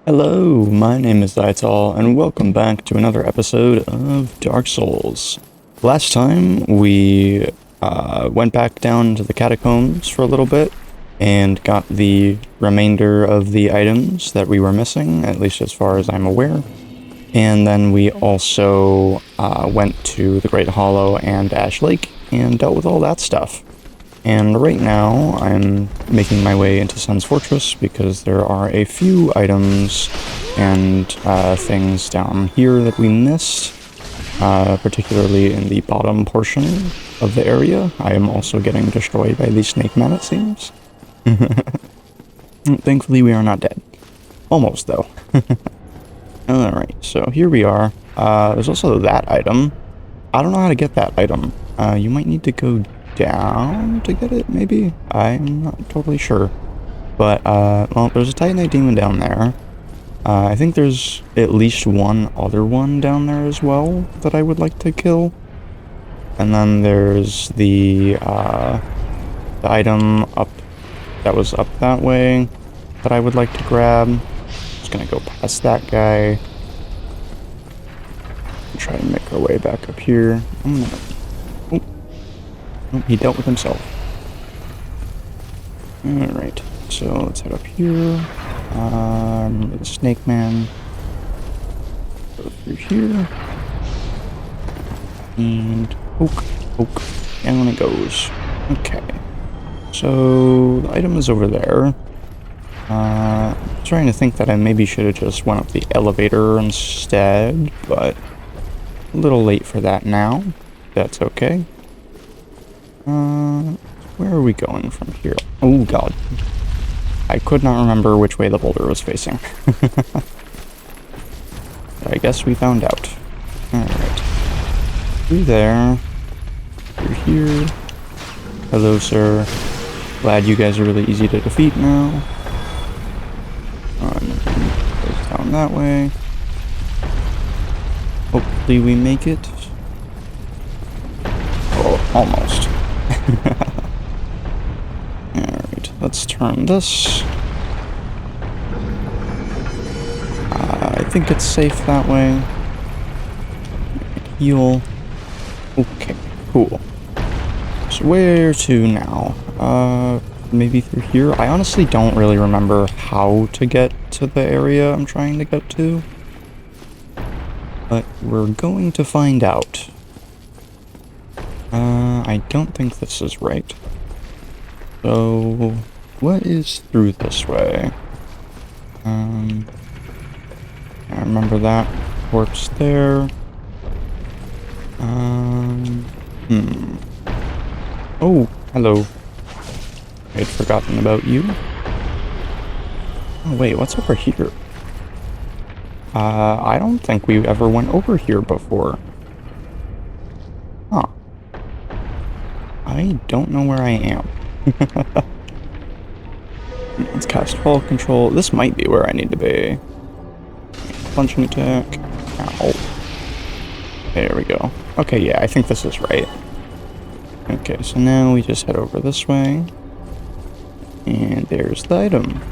Hello, my name is Ital, and welcome back to another episode of Dark Souls. Last time, we went back down to the catacombs for a little bit, and got the remainder of the items that we were missing, at least as far as I'm aware. And then we also went to the Great Hollow and Ash Lake, and dealt with all that stuff. And right now, I'm making my way into Sun's Fortress because there are a few items and things down here that we missed, particularly in the bottom portion of the area. I am also getting destroyed by the snake man, it seems. Thankfully, we are not dead. Almost, though. Alright, so here we are. There's also that item. I don't know how to get that item. You might need to go down to get it, maybe? I'm not totally sure. But, well, there's a Titanite demon down there. I think there's at least one other one down there as well that I would like to kill. And then there's the item up that was up that way that I would like to grab. Just gonna go past that guy. Try to make our way back up here. He dealt with himself. Alright, so let's head up here. Remember the snake man. Go through here. And poke, down it goes. Okay. So the item is over there. I'm trying to think that I maybe should have just went up the elevator instead, but a little late for that now. That's okay. Where are we going from here? Oh god. I could not remember which way the boulder was facing. I guess we found out. Alright. Through there. Through here. Hello, sir. Glad you guys are really easy to defeat now. Goes down that way. Hopefully we make it. Oh, almost. Alright, let's turn this. I think it's safe that way. Heal. Okay, cool. So where to now? Maybe through here? I honestly don't really remember how to get to the area I'm trying to get to. But we're going to find out. I don't think this is right. So, what is through this way? I remember that corpse there. Oh, hello. I'd forgotten about you. Oh, wait, what's over here? I don't think we ever went over here before. Huh. I don't know where I am. Let's cast fall control. This might be where I need to be. Punching attack. Ow. There we go. Okay, yeah, I think this is right. Okay, so now we just head over this way. And there's the item.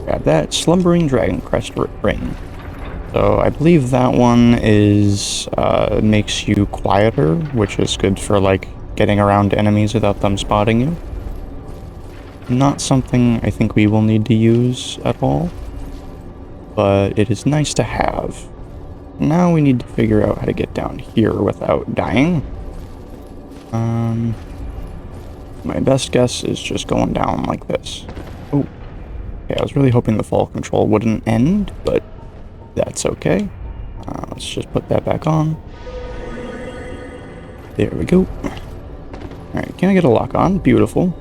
Grab that slumbering dragon crest ring. So I believe that one is makes you quieter, which is good for like getting around enemies without them spotting you. Not something I think we will need to use at all, but it is nice to have. Now we need to figure out how to get down here without dying. My best guess is just going down like this. Oh, okay, I was really hoping the fall control wouldn't end, but that's okay. Let's just put that back on. There we go. Alright, can I get a lock on? Beautiful.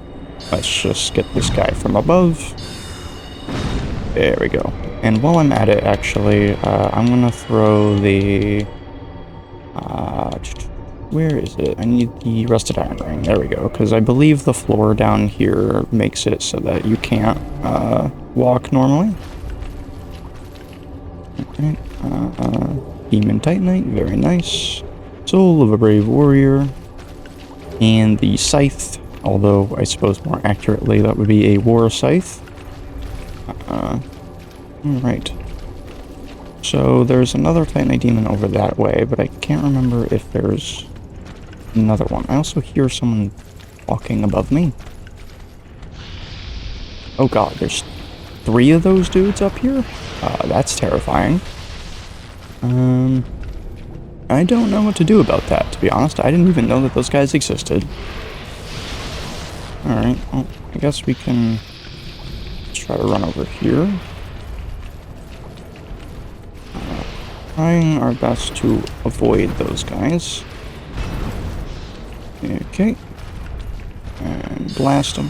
Let's just get this guy from above. There we go. And while I'm at it, actually, I'm gonna throw the... where is it? I need the rusted iron ring. There we go. Because I believe the floor down here makes it so that you can't walk normally. Okay. Demon Titanite. Very nice. Soul of a Brave Warrior. And the Scythe. Although, I suppose more accurately, that would be a War Scythe. Alright. So there's another Titanite demon over that way, but I can't remember if there's another one. I also hear someone walking above me. Oh god, there's 3 of those dudes up here? That's terrifying. I don't know what to do about that, to be honest. I didn't even know that those guys existed. Alright, well, I guess we can try to run over here. Trying our best to avoid those guys. Okay. And blast them.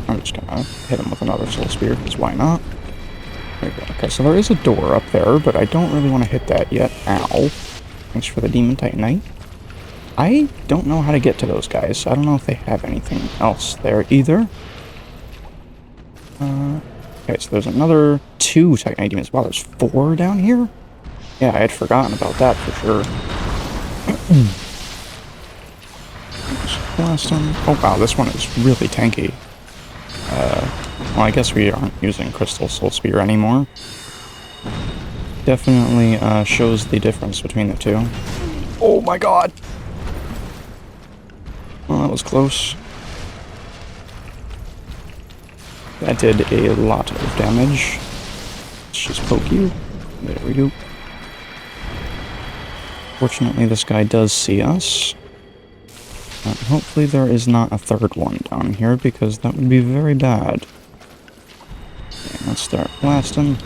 I'm just gonna hit him with another soul spear, because why not? There we go. Okay, so there is a door up there, but I don't really want to hit that yet. Ow. Thanks for the demon titanite. I don't know how to get to those guys. I don't know if they have anything else there either. Okay, so there's another 2 titanite demons. Wow, there's 4 down here? Yeah, I had forgotten about that for sure. Blast him. Oh wow, this one is really tanky. Well, I guess we aren't using Crystal Soul Spear anymore. Definitely shows the difference between the 2. Oh my god! Well, that was close. That did a lot of damage. Let's just poke you. There we go. Fortunately, this guy does see us. Hopefully there is not a 3rd one down here, because that would be very bad. Okay, let's start blasting.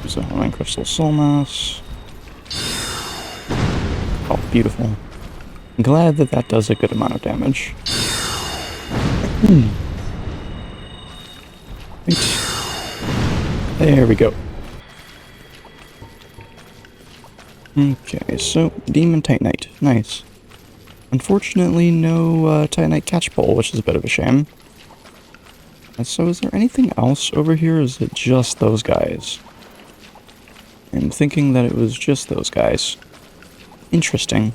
Use a Homing Crystal Soul Mass. Oh, beautiful. I'm glad that that does a good amount of damage. Right. There we go. Okay, so Demon Titanite. Nice. Unfortunately, no Titanite catch pole, which is a bit of a shame. And so is there anything else over here, or is it just those guys? I'm thinking that it was just those guys. Interesting.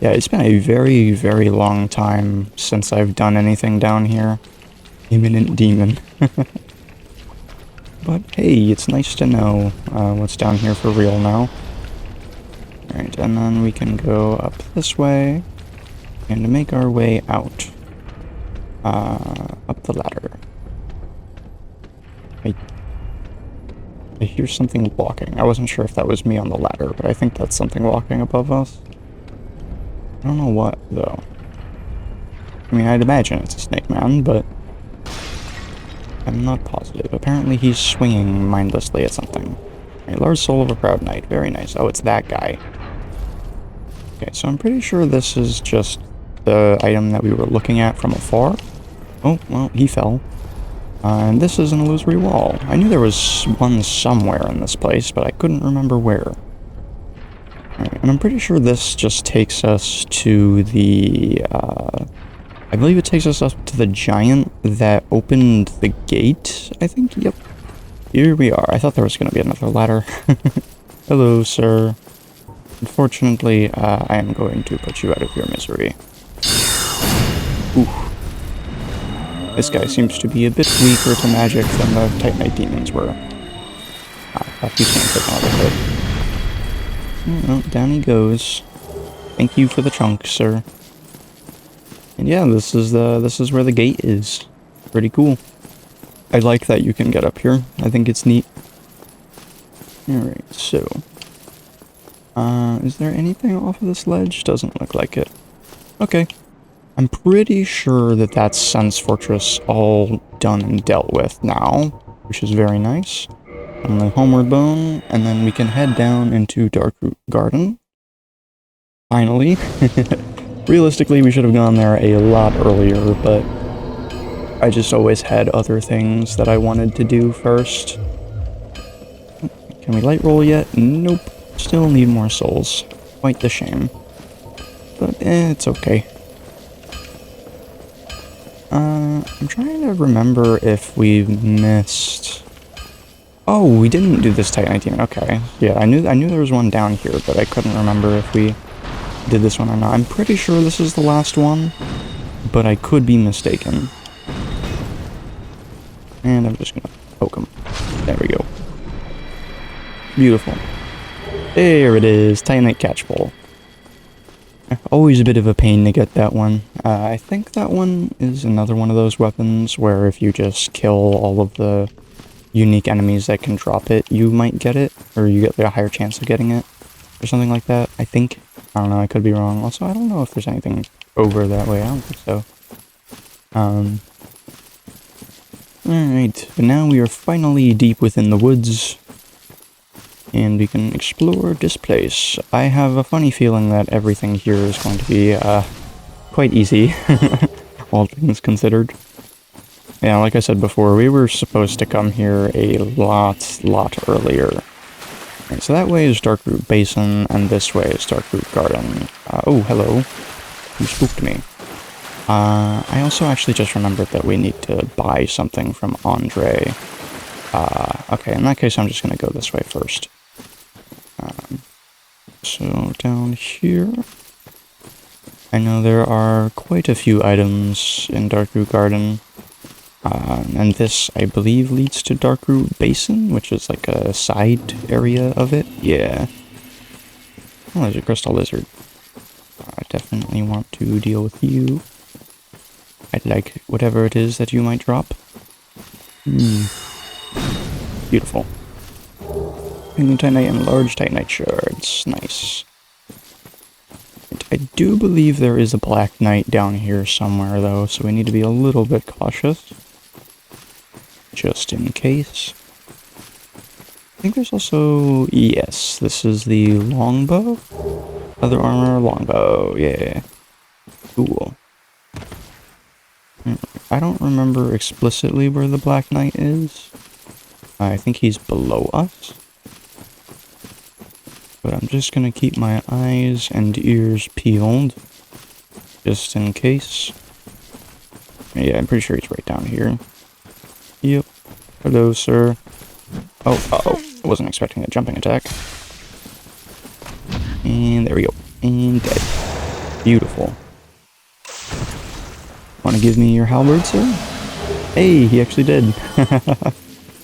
Yeah, it's been a very, very long time since I've done anything down here. Imminent demon. But hey, it's nice to know what's down here for real now. Alright, and then we can go up this way and make our way out. Up the ladder. I hear something walking. I wasn't sure if that was me on the ladder, but I think that's something walking above us. I don't know what, though. I mean, I'd imagine it's a snake man, but I'm not positive. Apparently he's swinging mindlessly at something. A large soul of a proud knight. Very nice. Oh, it's that guy. Okay, so I'm pretty sure this is just the item that we were looking at from afar. Oh, well, he fell. And this is an illusory wall. I knew there was one somewhere in this place, but I couldn't remember where. Alright, and I'm pretty sure this just takes us to the, I believe it takes us up to the giant that opened the gate, I think? Yep. Here we are. I thought there was going to be another ladder. Hello, sir. Unfortunately, I am going to put you out of your misery. Ooh. This guy seems to be a bit weaker to magic than the Titanite demons were. He's going to take another hit. Well, down he goes. Thank you for the chunk, sir. And yeah, this is where the gate is. Pretty cool. I like that you can get up here. I think it's neat. Alright, so is there anything off of this ledge? Doesn't look like it. Okay. I'm pretty sure that that's Sen's Fortress all done and dealt with now, which is very nice. And the Homeward Bone, and then we can head down into Darkroot Garden. Finally. Realistically, we should have gone there a lot earlier, but I just always had other things that I wanted to do first. Can we light roll yet? Nope. Still need more souls. Quite the shame. But, it's okay. I'm trying to remember if we missed... Oh, we didn't do this Titanite demon. Okay. Yeah, I knew there was one down here, but I couldn't remember if we did this one or not. I'm pretty sure this is the last one, but I could be mistaken. And I'm just gonna poke him. There we go. Beautiful. There it is, Titanite catch pole. Always a bit of a pain to get that one. I think that one is another one of those weapons where if you just kill all of the unique enemies that can drop it, you might get it, or you get like, a higher chance of getting it, or something like that, I think. I don't know, I could be wrong. Also, I don't know if there's anything over that way, I don't think so. Alright, but now we are finally deep within the woods, and we can explore this place. I have a funny feeling that everything here is going to be, quite easy, all things considered. Yeah, like I said before, we were supposed to come here a lot earlier. Right, so that way is Darkroot Basin, and this way is Darkroot Garden. Oh, hello. You spooked me. I also actually just remembered that we need to buy something from Andre. Okay, in that case I'm just gonna go this way first. So down here, I know there are quite a few items in Darkroot Garden. And this, I believe, leads to Darkroot Basin, which is like a side area of it. Yeah. Oh, there's a crystal lizard. I definitely want to deal with you. I'd like whatever it is that you might drop. Beautiful. Pink Titanite and large Titanite shards. Nice. I do believe there is a Black Knight down here somewhere, though, so we need to be a little bit cautious. Just in case. I think there's also... Yes, this is the longbow? Leather armor, longbow, yeah. Cool. I don't remember explicitly where the Black Knight is. I think he's below us. But I'm just gonna keep my eyes and ears peeled. Just in case. Yeah, I'm pretty sure he's right down here. Yep. Hello, sir. Oh, uh-oh. I wasn't expecting a jumping attack. And there we go. And dead. Beautiful. Want to give me your halberd, sir? Hey, he actually did.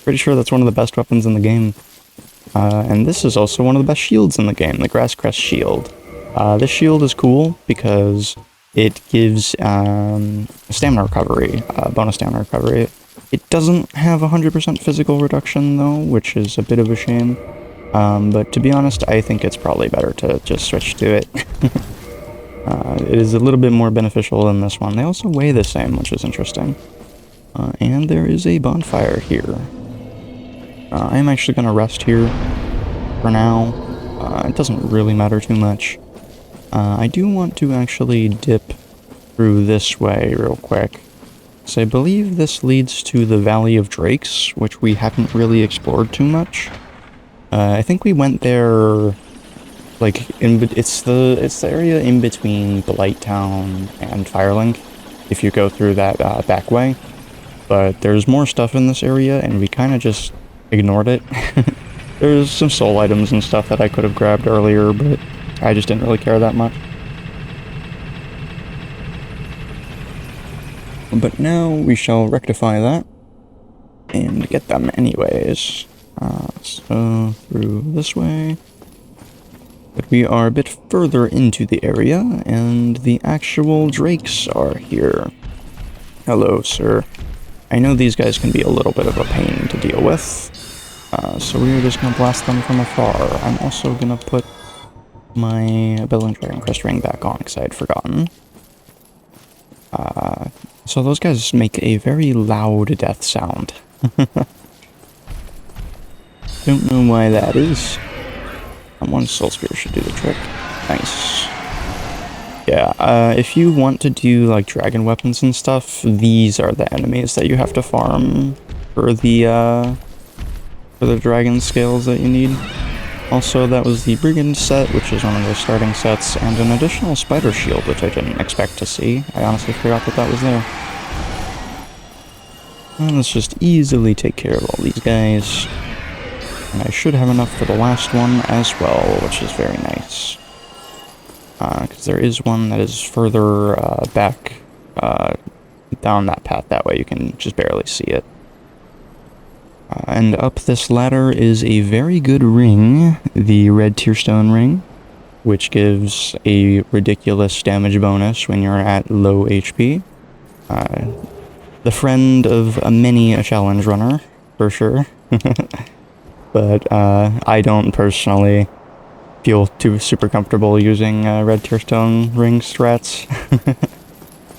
Pretty sure that's one of the best weapons in the game. And this is also one of the best shields in the game, the Grass Crest shield. This shield is cool because it gives stamina recovery, bonus stamina recovery. It doesn't have 100% physical reduction though, which is a bit of a shame. But to be honest, I think it's probably better to just switch to it. It is a little bit more beneficial than this one. They also weigh the same, which is interesting. And there is a bonfire here. I'm actually going to rest here for now. It doesn't really matter too much. I do want to actually dip through this way real quick. So I believe this leads to the Valley of Drakes, which we haven't really explored too much. I think we went there, like, it's the area in between Blighttown and Firelink, if you go through that back way. But there's more stuff in this area, and we kind of just ignored it. There's some soul items and stuff that I could have grabbed earlier, but I just didn't really care that much. But now we shall rectify that and get them anyways. So through this way. But we are a bit further into the area, and the actual drakes are here. Hello, sir. I know these guys can be a little bit of a pain to deal with, so we're just gonna blast them from afar. I'm also gonna put my Belling Dragon Crest ring back on, because I had forgotten. So those guys make a very loud death sound. Don't know why that is. One soul spear should do the trick. Nice. Yeah, if you want to do like dragon weapons and stuff, these are the enemies that you have to farm for the dragon scales that you need. Also, that was the brigand set, which is one of the starting sets, and an additional spider shield, which I didn't expect to see. I honestly forgot that that was there. And let's just easily take care of all these guys. And I should have enough for the last one as well, which is very nice. Because there is one that is further back down that path. That way you can just barely see it. And up this ladder is a very good ring, the red tearstone ring, which gives a ridiculous damage bonus when you're at low HP. The friend of many a challenge runner, for sure. But I don't personally feel too super comfortable using red tearstone ring strats.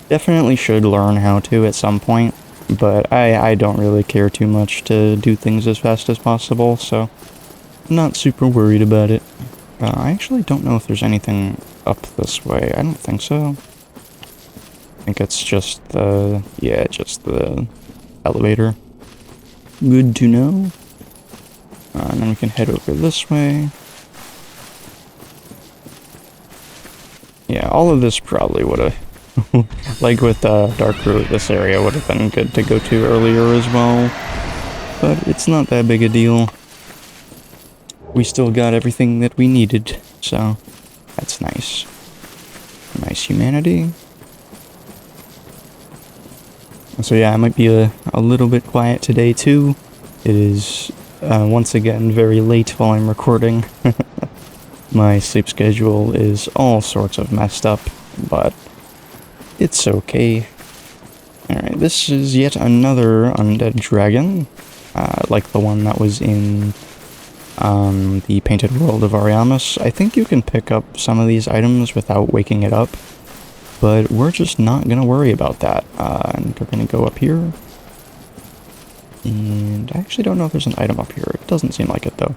Definitely should learn how to at some point, but I don't really care too much to do things as fast as possible, so I'm not super worried about it. I actually don't know if there's anything up this way. I don't think so. I think it's just the, yeah, just the elevator. Good to know. And then we can head over this way. Yeah, all of this probably would have, like with Darkroot, this area would have been good to go to earlier as well. But it's not that big a deal. We still got everything that we needed, so that's nice. Nice humanity. So yeah, I might be a little bit quiet today too. It is once again very late while I'm recording. My sleep schedule is all sorts of messed up, but it's okay. Alright, this is yet another undead dragon, like the one that was in the Painted World of Ariamis. I think you can pick up some of these items without waking it up, but we're just not gonna worry about that. And we're gonna go up here. And I actually don't know if there's an item up here. It doesn't seem like it, though.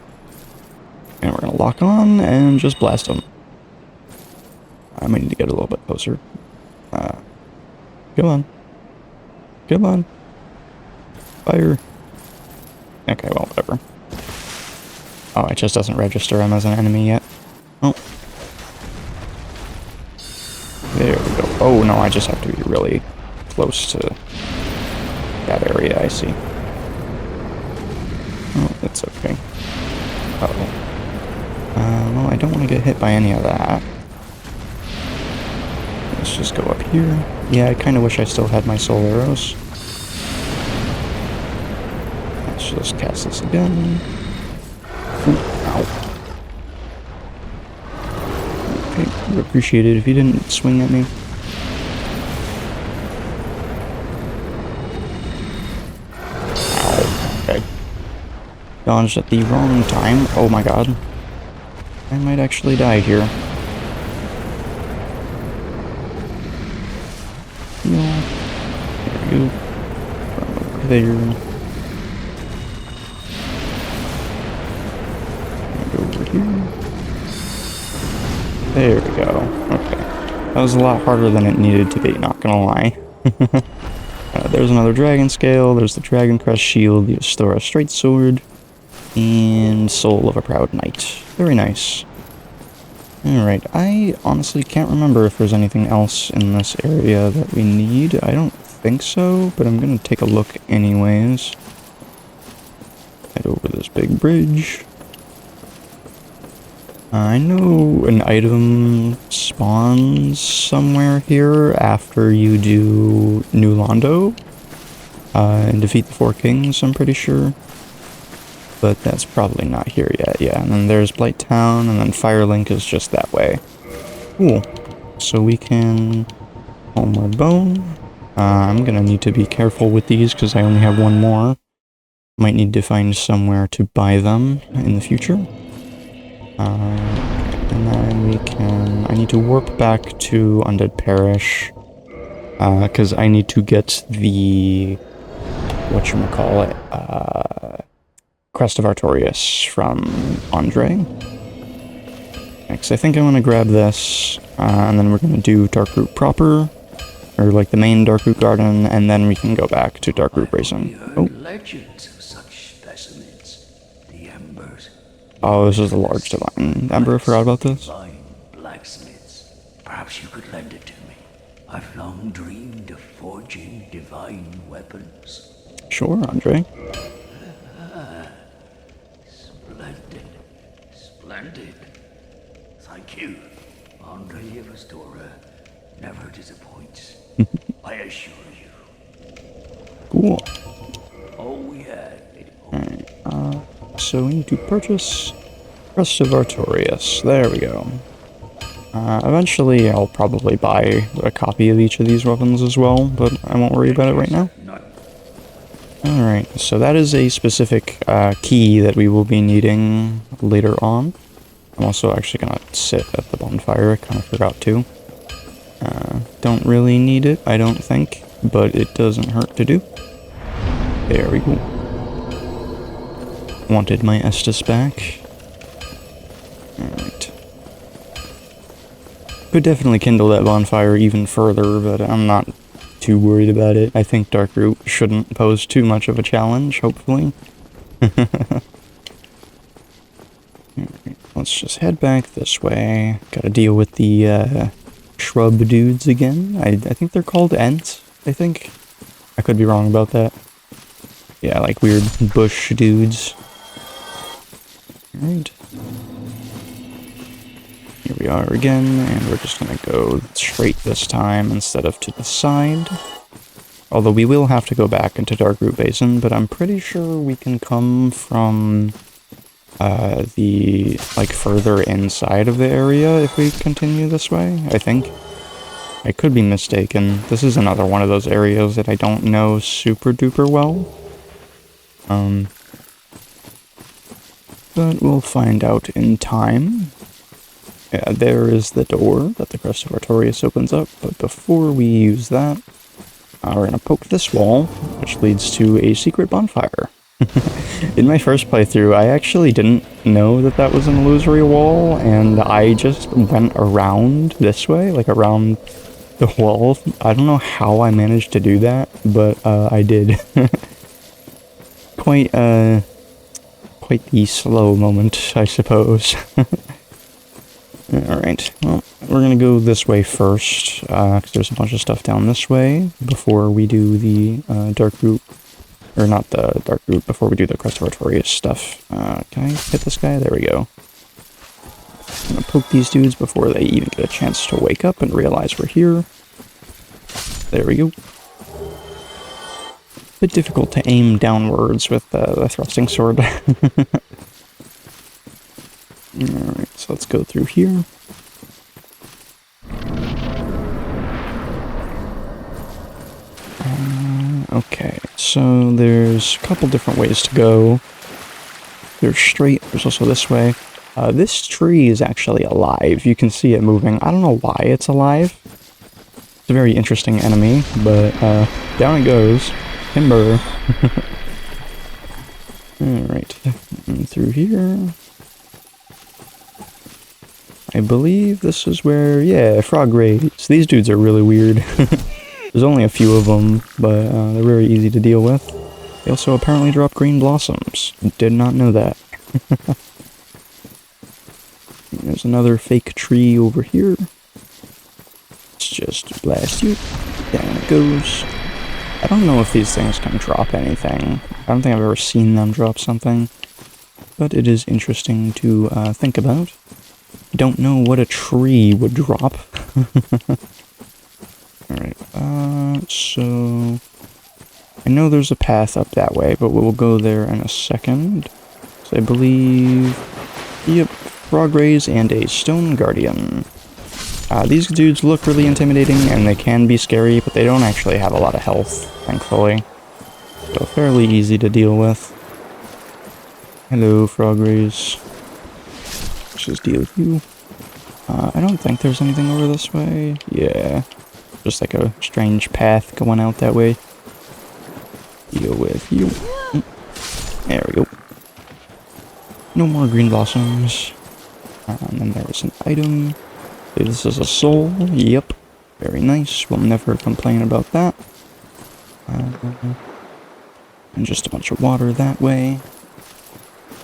And we're gonna lock on and just blast them. I might need to get a little bit closer. Come on. Come on. Fire. Okay, well, whatever. Oh, it just doesn't register him as an enemy yet. Oh. There we go. Oh, no, I just have to be really close to that area, I see. Oh, that's okay. Uh-oh. Well, I don't want to get hit by any of that. Let's just go up here. Yeah, I kind of wish I still had my soul arrows. Let's just cast this again. Ooh, ow. Okay, would appreciate it if you didn't swing at me. Ow, okay. Dodged at the wrong time. Oh my god. I might actually die here. No. There we go. Run over there. Go over here. There we go. Okay. That was a lot harder than it needed to be, not gonna lie. There's another dragon scale, there's the dragon crest shield, the Astora straight sword, and soul of a proud knight. Very nice. Alright, I honestly can't remember if there's anything else in this area that we need. I don't think so, but I'm gonna take a look anyways. Head over this big bridge. I know an item spawns somewhere here after you do New Londo and defeat the Four Kings, I'm pretty sure. But that's probably not here yet, yeah. And then there's Blight Town, and then Firelink is just that way. Cool. So we can... Homeward Bone. I'm gonna need to be careful with these, because I only have one more. Might need to find somewhere to buy them in the future. And then we can... I need to warp back to Undead Parish. Because I need to get the... whatchamacallit? Crest of Artorias from Andre. Next, I think I want to grab this, and then we're going to do Darkroot proper, or like the main Darkroot Garden, and then we can go back to Darkroot Racing. Oh. Legends of such specimens. The embers. Oh, this is the large divine ember. I forgot about this. Divine blacksmiths. Perhaps you could lend it to me. I've long dreamed of forging divine weapons. Sure, Andre. Splendid. Splendid. Thank you. Andre Evastora never disappoints. I assure you. Cool. Oh, yeah. Alright. so we need to purchase Crest of Artorias. There we go. Eventually I'll probably buy a copy of each of these weapons as well, but I won't worry about it right now. Alright, so that is a specific key that we will be needing later on. I'm also actually gonna sit at the bonfire, I kind of forgot to. Don't really need it, I don't think, but it doesn't hurt to do. There we go. Wanted my Estus back. Alright. Could definitely kindle that bonfire even further, but I'm not too worried about it. I think Darkroot shouldn't pose too much of a challenge, hopefully. Alright, let's just head back this way. Gotta deal with the shrub dudes again. I think they're called Ents, I think. I could be wrong about that. Yeah, like weird bush dudes. Alright. Here we are again, and we're just gonna go straight this time instead of to the side. Although we will have to go back into Darkroot Basin, but I'm pretty sure we can come from the, like, further inside of the area if we continue this way, I think. I could be mistaken. This is another one of those areas that I don't know super duper well. But we'll find out in time. Yeah, there is the door that the Crest of Artorias opens up, but before we use that, we're gonna poke this wall, which leads to a secret bonfire. In my first playthrough, I actually didn't know that that was an illusory wall, and I just went around this way, like around the wall. I don't know how I managed to do that, but I did. Quite the slow moment, I suppose. Alright, well, we're gonna go this way first, because there's a bunch of stuff down this way before we do the Darkroot, or not the Darkroot, before we do the Crest of Artorias stuff. Can I hit this guy? There we go. I'm gonna poke these dudes before they even get a chance to wake up and realize we're here. There we go. Bit difficult to aim downwards with the thrusting sword. Alright, so let's go through here. Okay, so there's a couple different ways to go. There's straight, there's also this way. This tree is actually alive. You can see it moving. I don't know why it's alive. It's a very interesting enemy, but down it goes. Timber. Alright, and through here. I believe this is where, yeah, frog raids. These dudes are really weird. There's only a few of them, but they're very easy to deal with. They also apparently drop green blossoms. Did not know that. There's another fake tree over here. Let's just blast you. Down it goes. I don't know if these things can drop anything. I don't think I've ever seen them drop something. But it is interesting to think about. Don't know what a tree would drop. Alright, so I know there's a path up that way, but we'll go there in a second. So I believe, yep, frog rays and a stone guardian. These dudes look really intimidating and they can be scary, but they don't actually have a lot of health, thankfully. So fairly easy to deal with. Hello, frog rays. Let's just deal with you. I don't think there's anything over this way. Yeah. Just like a strange path going out that way. Deal with you. There we go. No more green blossoms. And then there's an item. This is a soul. Yep. Very nice. We'll never complain about that. And just a bunch of water that way.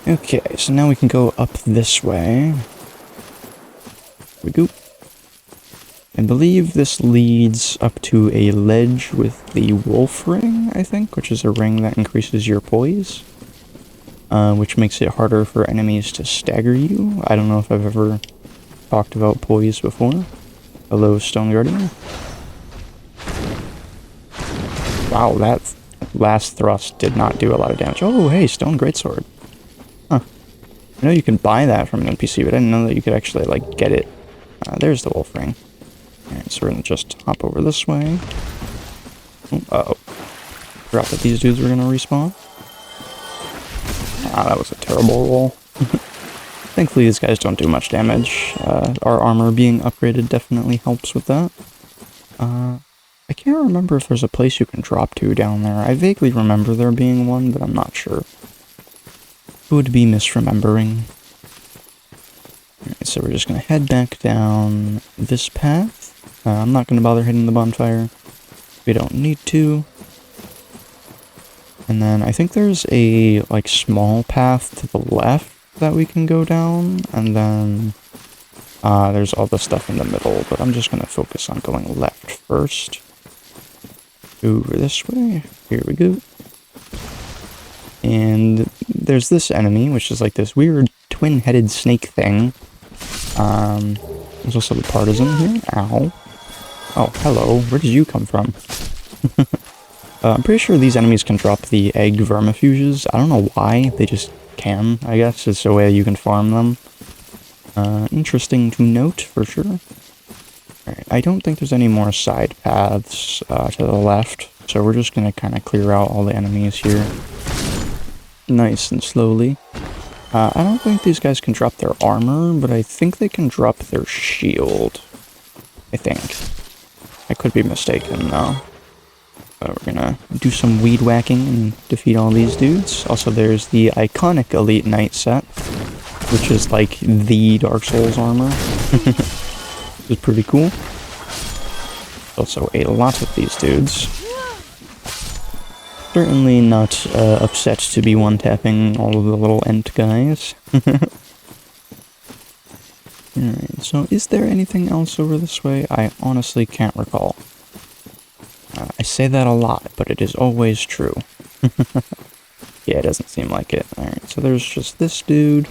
Okay, so now we can go up this way. Here we go. I believe this leads up to a ledge with the wolf ring, I think, which is a ring that increases your poise, which makes it harder for enemies to stagger you. I don't know if I've ever talked about poise before. Hello, Stone Guardian. Wow, that last thrust did not do a lot of damage. Oh, hey, Stone Greatsword. I know you can buy that from an NPC, but I didn't know that you could actually, like, get it. There's the wolf ring. Alright, so we're gonna just hop over this way. Oh, uh-oh. Forgot that these dudes were gonna respawn. Ah, that was a terrible roll. Thankfully, these guys don't do much damage. Our armor being upgraded definitely helps with that. I can't remember if there's a place you can drop to down there. I vaguely remember there being one, but I'm not sure. Would be misremembering. Alright, so we're just gonna head back down this path. I'm not gonna bother hitting the bonfire. We don't need to. And then I think there's a, like, small path to the left that we can go down. And then there's all the stuff in the middle, but I'm just gonna focus on going left first. Over this way. Here we go. And there's this enemy, which is like this weird twin-headed snake thing. There's also the partisan here. Ow. Oh, hello. Where did you come from? I'm pretty sure these enemies can drop the egg vermifuges. I don't know why. They just can, I guess. It's a way you can farm them. Interesting to note, for sure. Alright, I don't think there's any more side paths to the left. So we're just going to kind of clear out all the enemies here. Nice and slowly. I don't think these guys can drop their armor, but I think they can drop their shield. I think. I could be mistaken, though. We're gonna do some weed whacking and defeat all these dudes. Also, there's the iconic Elite Knight set, which is like the Dark Souls armor. Which is pretty cool. Also, a lot of these dudes. Certainly not upset to be one-tapping all of the little ent guys. Alright, so is there anything else over this way? I honestly can't recall. I say that a lot, but it is always true. Yeah, it doesn't seem like it. Alright, so there's just this dude.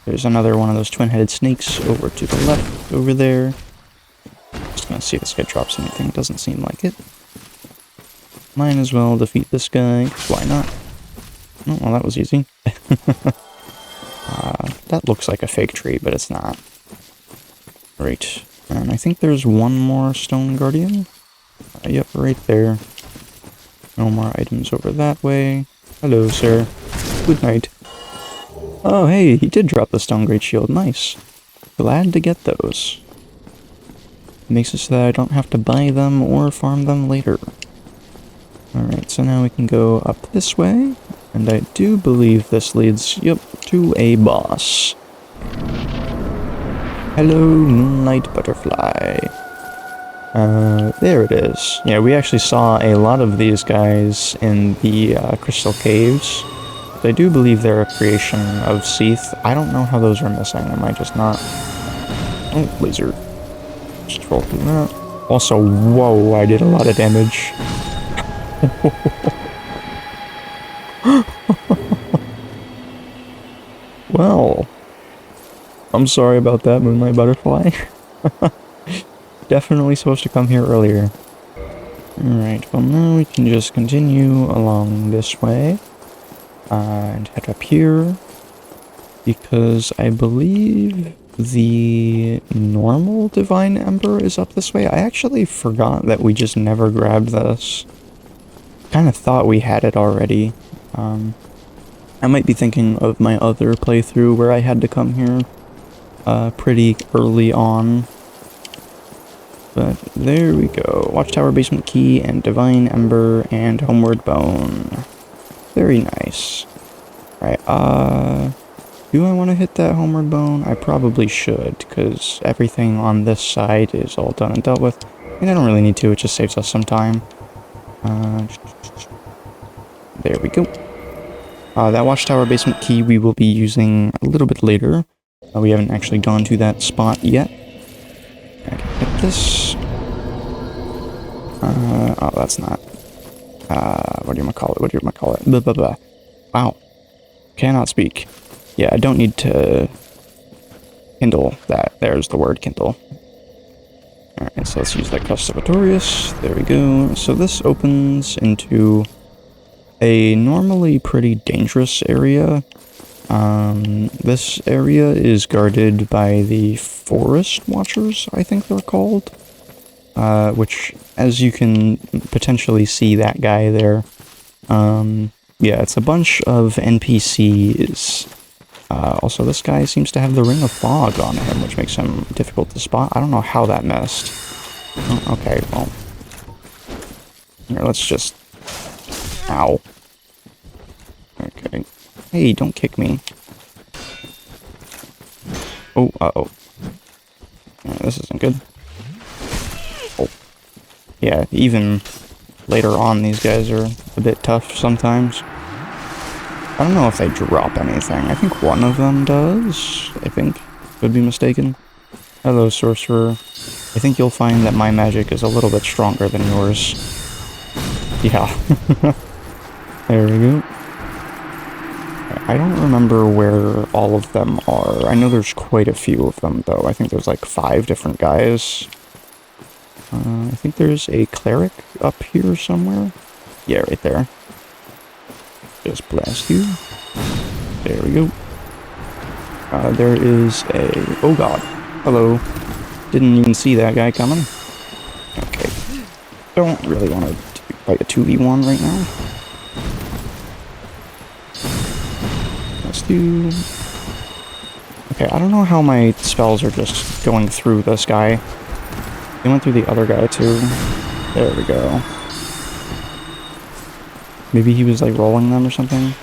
There's another one of those twin-headed snakes over to the left, over there. Just gonna see if this guy drops anything. Doesn't seem like it. Might as well defeat this guy. Why not? Oh, well, that was easy. That looks like a fake tree, but it's not. Right. And I think there's one more stone guardian. Yep, right there. No more items over that way. Hello, sir. Good night. Oh, hey, he did drop the stone great shield. Nice. Glad to get those. Makes it so that I don't have to buy them or farm them later. Alright, so now we can go up this way. And I do believe this leads, yep, to a boss. Hello, Moonlight Butterfly. There it is. Yeah, we actually saw a lot of these guys in the Crystal Caves. I do believe they're a creation of Seath. I don't know how those are missing. Am I just not? Oh, laser. Just roll through that. Also, whoa, I did a lot of damage. Well, I'm sorry about that, Moonlight Butterfly. Definitely supposed to come here earlier. Alright, well now we can just continue along this way. And head up here. Because I believe the normal Divine Ember is up this way. I actually forgot that we just never grabbed this. Kind of thought we had it already. I might be thinking of my other playthrough where I had to come here pretty early on. But there we go. Watchtower Basement Key and Divine Ember and Homeward Bone. Very nice. Alright, do I want to hit that Homeward Bone? I probably should, because everything on this side is all done and dealt with. And I don't really need to, it just saves us some time. There we go. That Watchtower Basement Key we will be using a little bit later. We haven't actually gone to that spot yet. I can hit this. Oh, that's not. What do you call it? What do you call it? Blah, blah, blah. Wow. Cannot speak. Yeah, I don't need to kindle that. There's the word kindle. Alright, so let's use that Custovatorius. There we go. So this opens into a normally pretty dangerous area. This area is guarded by the Forest Watchers, I think they're called. Which, as you can potentially see that guy there, yeah, it's a bunch of NPCs. Also, this guy seems to have the Ring of Fog on him, which makes him difficult to spot. I don't know how that missed. Oh, okay, well. Here, let's just... Ow. Okay. Hey, don't kick me. Oh, uh-oh. This isn't good. Oh. Yeah, even later on, these guys are a bit tough sometimes. I don't know if they drop anything. I think one of them does. I think. Could be mistaken. Hello, sorcerer. I think you'll find that my magic is a little bit stronger than yours. Yeah. There we go. I don't remember where all of them are. I know there's quite a few of them, though. I think there's like 5 different guys. I think there's a cleric up here somewhere. Yeah, right there. Just blast you. There we go. There is a... Oh god. Hello. Didn't even see that guy coming. Okay. Don't really want to fight a 2v1 right now. Let's do... Okay, I don't know how my spells are just going through this guy. They went through the other guy too. There we go. Maybe he was like rolling them or something.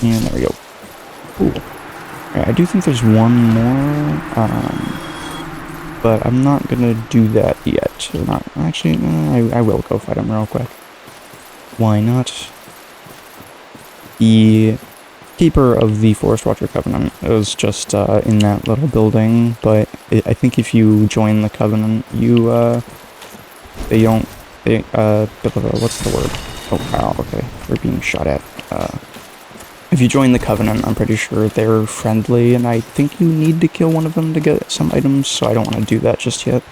And there we go. Cool. Right, I do think there's one more, but I'm not gonna do that yet. Or not actually. I will go fight him real quick. Why not? The keeper of the Forest Watcher Covenant is just in that little building, but I think if you join the Covenant, you they don't. What's the word? Oh, wow, okay. We're being shot at. If you join the Covenant, I'm pretty sure they're friendly, and I think you need to kill one of them to get some items, so I don't want to do that just yet.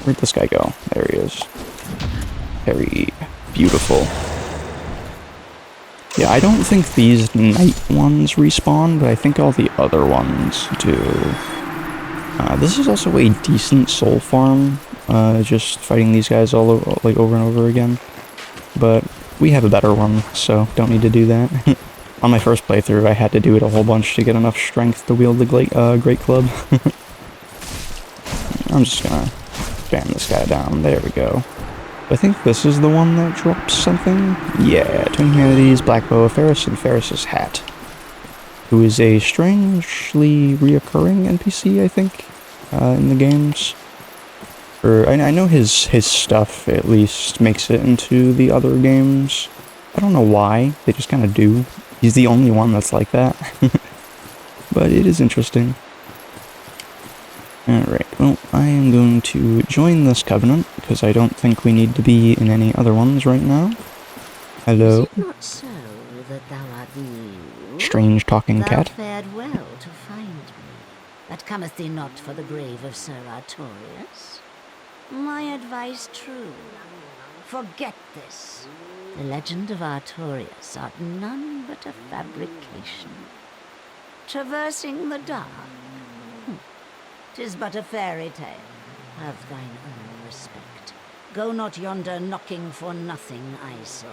Where'd this guy go? There he is. Very beautiful. Yeah, I don't think these night ones respawn, but I think all the other ones do. This is also a decent soul farm, just fighting these guys all like over and over again. But we have a better one, so don't need to do that. On my first playthrough, I had to do it a whole bunch to get enough strength to wield the Great Club. I'm just gonna spam this guy down. There we go. I think this is the one that drops something. Yeah, Twin Humanities, Black Bow of Ferris, and Ferris's Hat. Who is a strangely reoccurring NPC, I think, in the games. Or I know his stuff at least makes it into the other games. I don't know why, they just kind of do. He's the only one that's like that. But it is interesting. Alright, well, I am going to join this covenant, because I don't think we need to be in any other ones right now. Hello. Is it not so that thou art new? Strange talking cat. Thou fared well to find me, but cometh thee not for the grave of Sir Artorius? My advice true. Forget this. The legend of Artorius art none but a fabrication. Traversing the dark. 'Tis but a fairy tale. Have thine own respect. Go not yonder knocking for nothing, I say.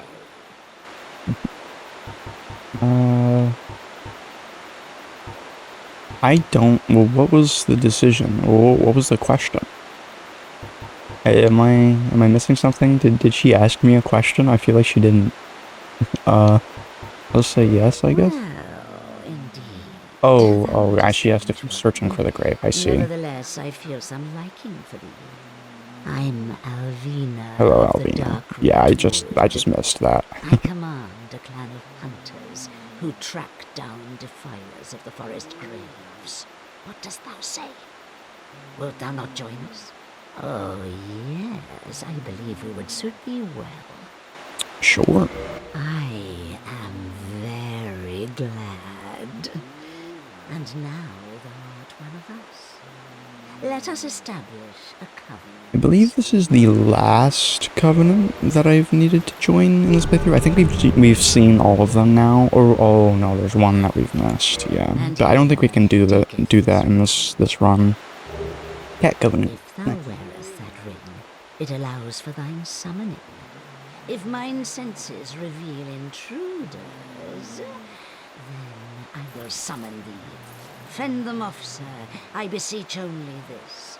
I don't... Well, what was the decision? What was the question? Am I missing something? Did she ask me a question? I feel like she didn't. Let's say yes, I guess. Well, indeed. Oh, she has to keep searching for the grave. I see. Nevertheless, I feel some liking for thee. I'm Alvina. Hello, of the Alvina. Darkroot Yeah, I just missed that. I command a clan of hunters who track down defilers of the forest graves. What dost thou say? Wilt thou not join us? Oh, yes, I believe we would suit thee well. Sure. I am very glad. And now thou art one of us. Let us establish a covenant. I believe this is the last covenant that I've needed to join in this playthrough. I think we've seen all of them now. Or oh no, there's one that we've missed. Yeah, but I don't think we can do that in this run. Cat covenant. If thou wearest that ring, it allows for thine summoning. If mine senses reveal intruders, then I will summon thee. Fend them off, sir. I beseech only this.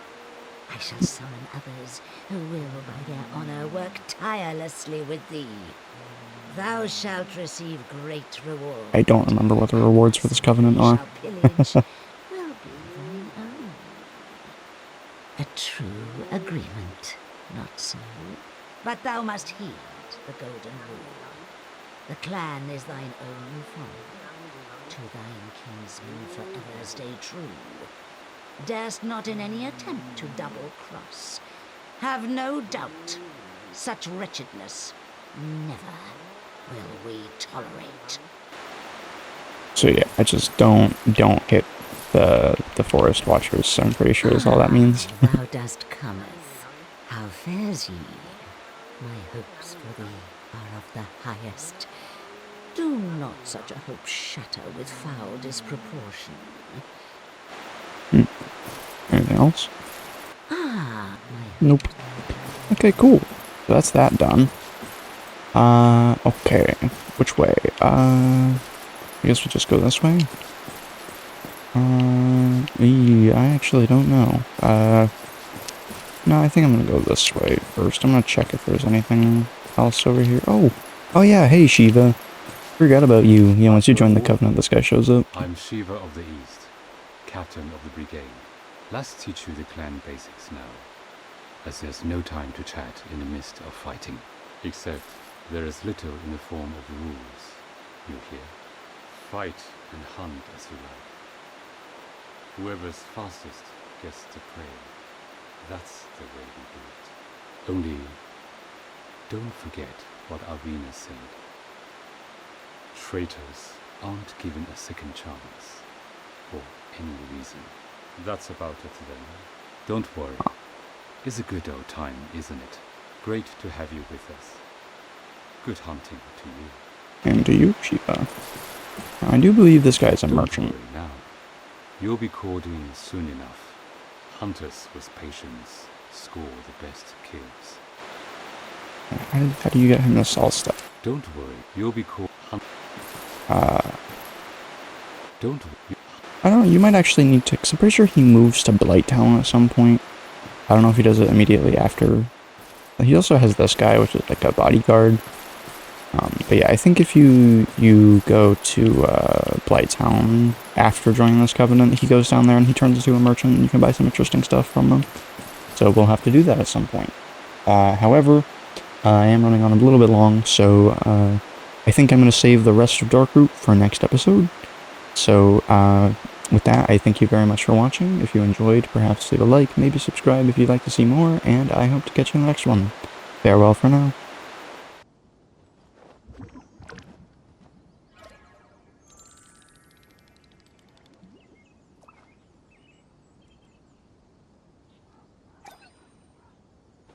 I shall summon others who will, by their honor, work tirelessly with thee. Thou shalt receive great reward. I don't remember what the rewards for this covenant are. Pillage will be thine own. A true agreement, not so. But thou must heed the golden rule. The clan is thine own foe. To thine kinsmen forever stay true. Darest not in any attempt to double-cross. Have no doubt, such wretchedness never will we tolerate. So yeah, I just don't hit the forest watchers. I'm pretty sure is all that means. Thou dost cometh. How fares ye? My hopes for thee are of the highest. Do not such a hope shatter with foul disproportion. Anything else? My Nope. Okay, cool. So that's that done. Okay. Which way? I guess we'll just go this way. I actually don't know. No, I think I'm gonna go this way first. I'm gonna check if there's anything else over here. Oh yeah, hey Shiva. Forgot about you. Yeah, once you join the Covenant, this guy shows up. I'm Shiva of the East, captain of the brigade. Let's teach you the clan basics now, as there's no time to chat in the midst of fighting. Except there is little in the form of rules, you hear. Fight and hunt as you like. Whoever's fastest gets the prey. That's the way we do it. Only, don't forget what Arena said. Traitors aren't given a second chance, for any reason. That's about it then. Don't worry. It's a good old time, isn't it? Great to have you with us. Good hunting to you. And to you, Shiva. I do believe this guy's a merchant. Don't worry now. You'll be called in soon enough. Hunters with patience score the best kills. How do you get him this all stuff? Don't worry, you'll be called Don't worry. I don't know, you might actually need to, because I'm pretty sure he moves to Blighttown at some point. I don't know if he does it immediately after. He also has this guy, which is like a bodyguard. But yeah, I think if you go to Blighttown after joining this covenant, he goes down there and he turns into a merchant and you can buy some interesting stuff from him. So we'll have to do that at some point. However, I am running on a little bit long, so I think I'm going to save the rest of Darkroot for next episode. So with that, I thank you very much for watching. If you enjoyed, perhaps leave a like, maybe subscribe if you'd like to see more, and I hope to catch you in the next one. Farewell for now.